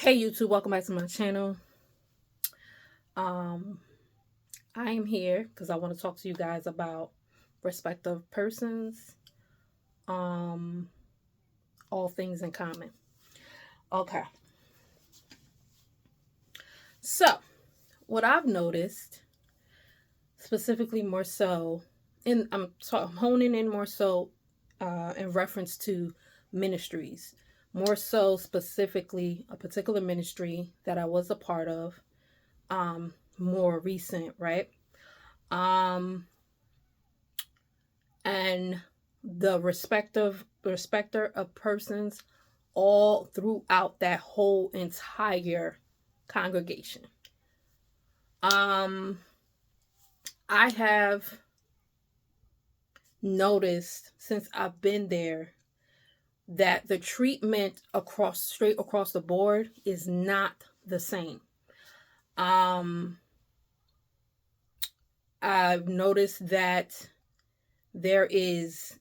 Hey YouTube, welcome back to my channel. Um, I am here because I want to talk to you guys about respective persons, um, all things in common. Okay, so what I've noticed, specifically more so, and I'm honing in more so in reference to ministries, more so specifically a particular ministry that I was a part of, more recent, right? Um, and the respecter of persons all throughout that whole entire congregation. Um, I have noticed since I've been there that the treatment straight across the board is not the same. Um, I've noticed that there is,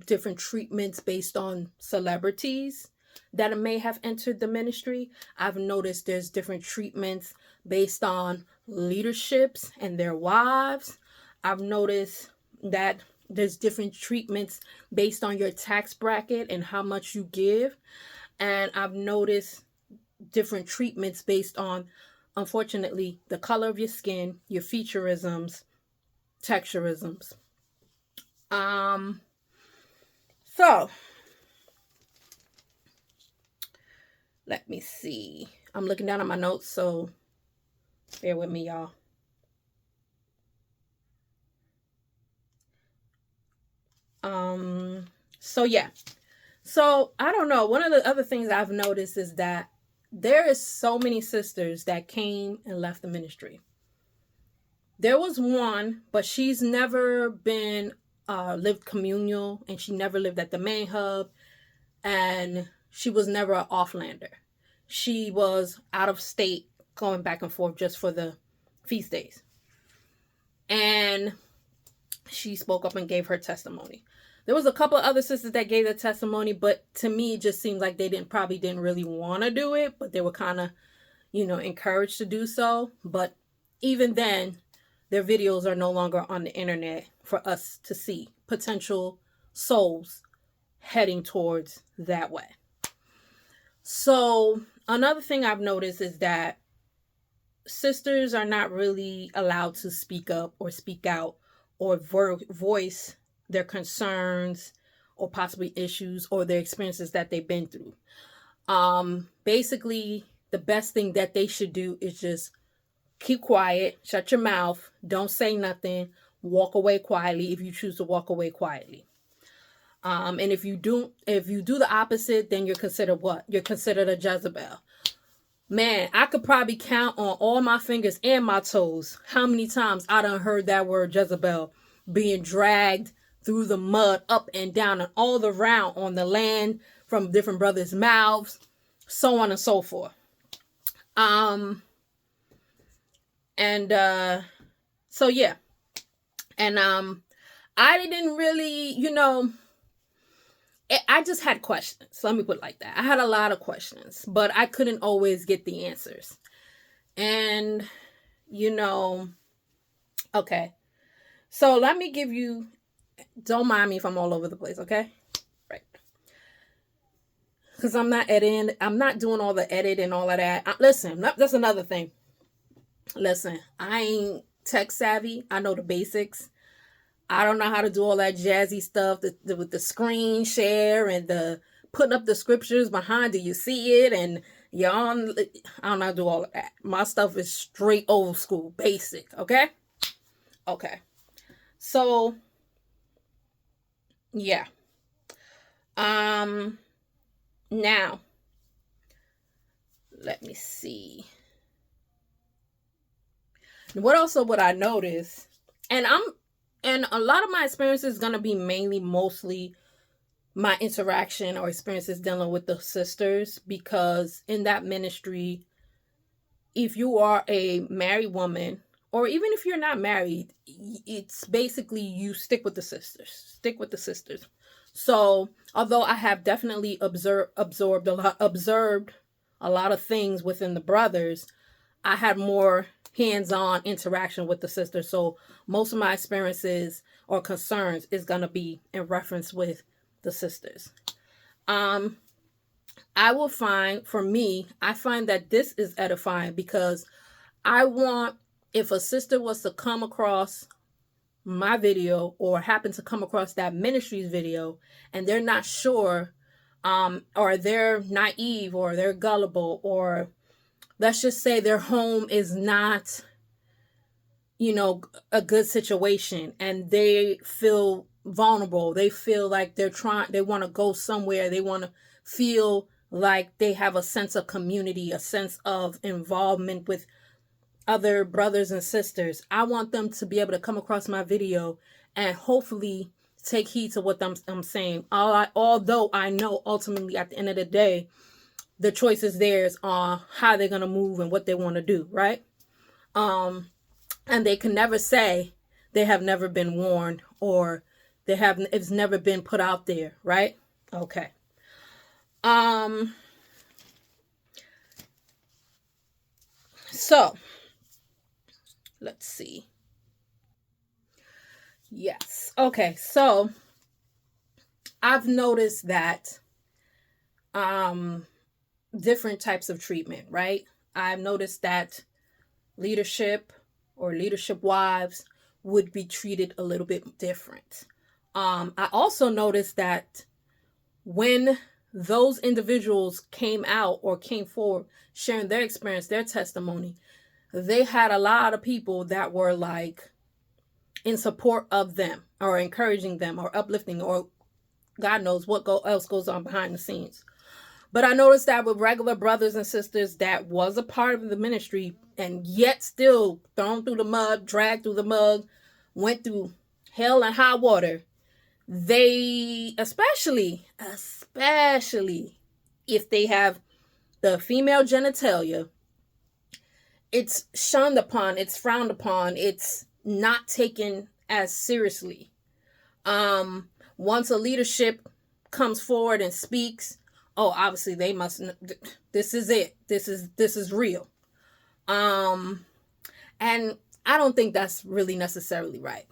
different treatments based on celebrities that may have entered the ministry. I've noticed there's different treatments based on leaderships and their wives. I've noticed that there's different treatments based on your tax bracket and how much you give. And I've noticed different treatments based on, unfortunately, the color of your skin, your featureisms, texturisms. Um, so let me see. I'm looking down at my notes, so bear with me, y'all. So yeah. So I don't know. One of the other things I've noticed is that there is so many sisters that came and left the ministry. There was one, but she's never been lived communal, and she never lived at the main hub, and she was never an offlander. She was out of state, going back and forth just for the feast days. And she spoke up and gave her testimony. There was a couple other sisters that gave their testimony, but to me, it just seems like they probably didn't really want to do it, but they were kind of, encouraged to do so. But even then, their videos are no longer on the internet for us to see potential souls heading towards that way. So another thing I've noticed is that sisters are not really allowed to speak up or speak out or voice their concerns or possibly issues or their experiences that they've been through. Basically, the best thing that they should do is just keep quiet, shut your mouth, don't say nothing, walk away quietly if you choose to walk away quietly. And if you do the opposite, then you're considered what? You're considered a Jezebel. Man, I could probably count on all my fingers and my toes how many times I done heard that word Jezebel being dragged through the mud, up and down and all around on the land from different brothers' mouths, so on and so forth. So yeah. And I didn't really, I just had questions. Let me put it like that. I had a lot of questions, but I couldn't always get the answers. And, okay. So let me give you, don't mind me if I'm all over the place, okay? Right. Because I'm not editing, I'm not doing all the edit and all of that. Listen, that's another thing. Listen, I ain't tech savvy. I know the basics. I don't know how to do all that jazzy stuff with the screen share and the putting up the scriptures behind. Do you see it? And y'all, I don't know how to do all of that. My stuff is straight old school, basic. Okay. Okay. So, yeah. Now, let me see. What I notice, and a lot of my experience is going to be mostly my interaction or experiences dealing with the sisters, because in that ministry, if you are a married woman or even if you're not married, it's basically you stick with the sisters. So although I have definitely observed a lot of things within the brothers, I had more hands-on interaction with the sisters. So most of my experiences or concerns is going to be in reference with the sisters. I will find, for me, I find that this is edifying because I want, if a sister was to come across my video or happen to come across that ministry's video and they're not sure, or they're naive or they're gullible, or let's just say their home is not, a good situation and they feel vulnerable. They feel like they want to go somewhere. They want to feel like they have a sense of community, a sense of involvement with other brothers and sisters. I want them to be able to come across my video and hopefully take heed to what I'm saying. Although I know ultimately at the end of the day, the choice is theirs on how they're going to move and what they want to do, right? And they can never say they have never been warned or it's never been put out there, right? Okay. So let's see. Yes. Okay. So I've noticed that different types of treatment, right? I've noticed that leadership or leadership wives would be treated a little bit different. I also noticed that when those individuals came out or came forward sharing their experience, their testimony, they had a lot of people that were like in support of them or encouraging them or uplifting, or God knows what else goes on behind the scenes. But I noticed that with regular brothers and sisters that was a part of the ministry and yet still thrown through the mud, dragged through the mud, went through hell and high water, they, especially if they have the female genitalia, it's shunned upon, it's frowned upon, it's not taken as seriously. Once a leadership comes forward and speaks, oh, obviously they must, this is it. This is real. And I don't think that's really necessarily right.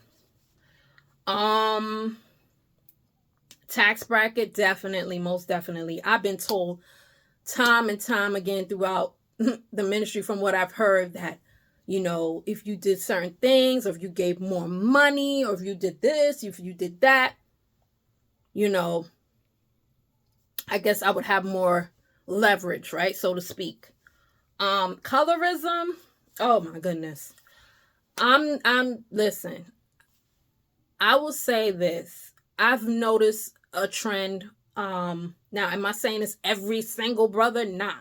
Tax bracket, definitely, most definitely. I've been told time and time again throughout the ministry from what I've heard that, if you did certain things, or if you gave more money, or if you did this, if you did that, I guess I would have more leverage, right? So to speak. Colorism. Oh my goodness. Listen, I will say this. I've noticed a trend. Now, am I saying it's every single brother? Nah.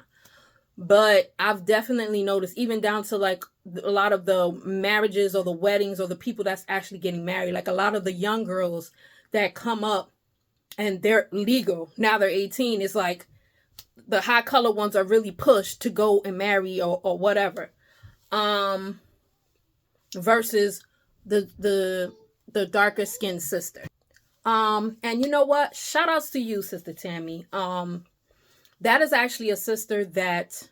But I've definitely noticed, even down to like a lot of the marriages or the weddings or the people that's actually getting married, like a lot of the young girls that come up and they're legal. Now they're 18. It's like the high color ones are really pushed to go and marry or whatever. Versus the darker skinned sister. And you know what? Shout outs to you, Sister Tammy. That is actually a sister that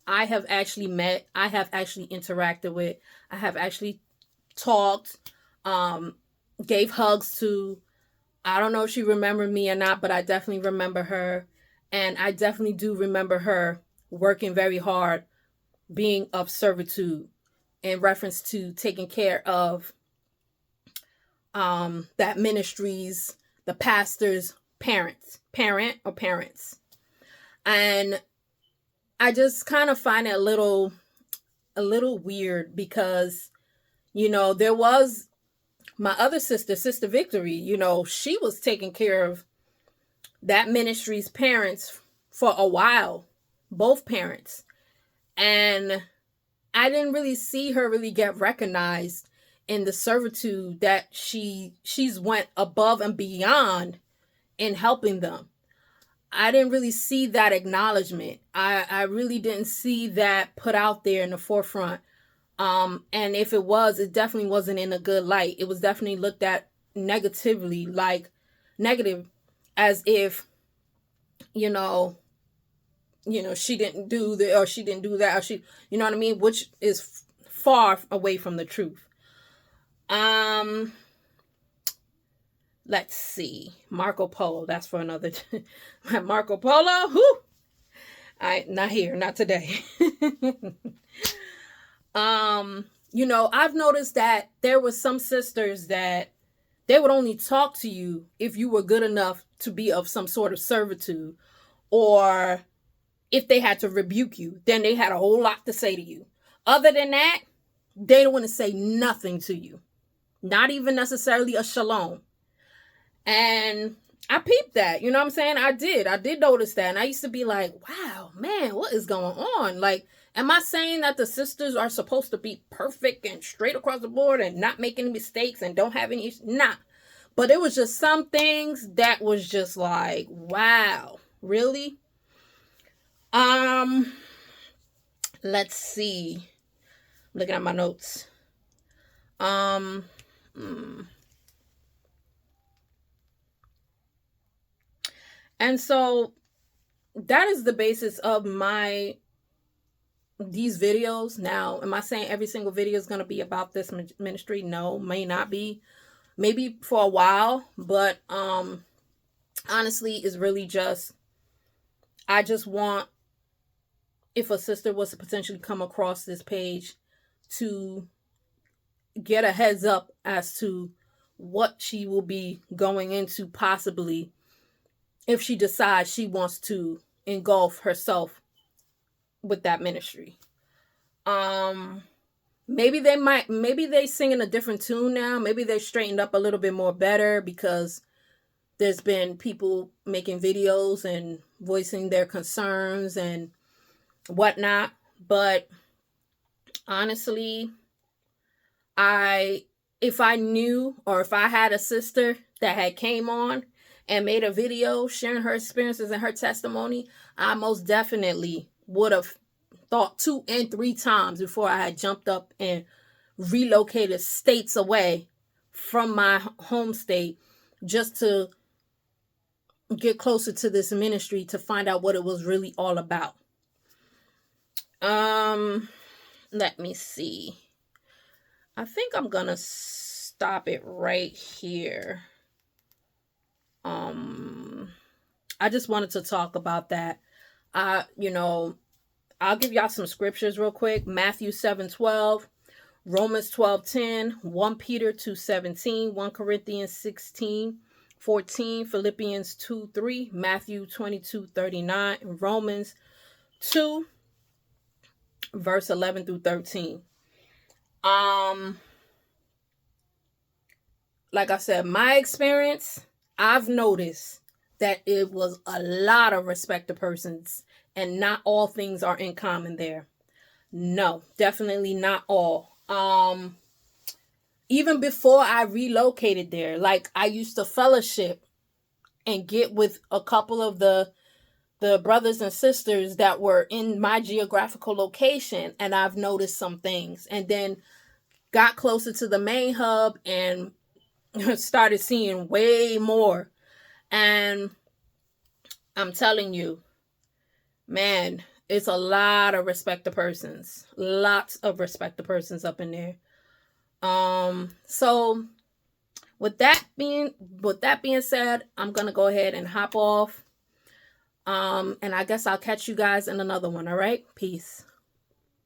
I have actually met. I have actually interacted with. I have actually talked, gave hugs to. I don't know if she remembered me or not, but I definitely remember her. And I definitely do remember her working very hard, being of servitude in reference to taking care of that ministry's, the pastor's parent. And I just kind of find it a little weird because, there was my other sister, Sister Victory, she was taking care of that ministry's parents for a while, both parents. And I didn't really see her really get recognized in the servitude that she's went above and beyond in helping them. I didn't really see that acknowledgement. I really didn't see that put out there in the forefront. And if it was, it definitely wasn't in a good light. It was definitely looked at negatively, like negative, as if, she didn't do the, or she didn't do that, or she, you know what I mean, which is far away from the truth. Let's see, Marco Polo. That's for another. Marco Polo. Whoo! Not here, not today. I've noticed that there was some sisters that they would only talk to you if you were good enough to be of some sort of servitude, or if they had to rebuke you, then they had a whole lot to say to you. Other than that, they don't want to say nothing to you. Not even necessarily a shalom. And I peeped that, you know what I'm saying? I did notice that. And I used to be like, wow, man, what is going on? Like, am I saying that the sisters are supposed to be perfect and straight across the board and not make any mistakes and don't have any issues? Nah. But it was just some things that was just like, wow, really? Let's see. I'm looking at my notes. And so that is the basis of these videos. Now, am I saying every single video is going to be about this ministry? No, may not be. Maybe for a while, but honestly, it's really just, I just want, if a sister was to potentially come across this page, to get a heads up as to what she will be going into, possibly, if she decides she wants to engulf herself with that ministry. Maybe they sing in a different tune now. Maybe they straightened up a little bit more better, because there's been people making videos and voicing their concerns and whatnot. But honestly, if I knew, or if I had a sister that had came on and made a video sharing her experiences and her testimony, I most definitely would have thought 2 and 3 times before I had jumped up and relocated states away from my home state just to get closer to this ministry, to find out what it was really all about. Let me see. I think I'm gonna stop it right here. I just wanted to talk about that. I'll give y'all some scriptures real quick. Matthew 7:12, Romans 12:10, 1 Peter 2:17, 1 Corinthians 16:14, Philippians 2:3, Matthew 22:39, and Romans 2, verse 11 through 13. Like I said, my experience, I've noticed that it was a lot of respect to persons, and not all things are in common there. No, definitely not all. Even before I relocated there, like, I used to fellowship and get with a couple of the brothers and sisters that were in my geographical location, and I've noticed some things, and then got closer to the main hub and started seeing way more. And I'm telling you, man, it's a lot of respect to persons. Lots of respect to persons up in there. So with that being said, I'm gonna go ahead and hop off. And I guess I'll catch you guys in another one. All right, peace.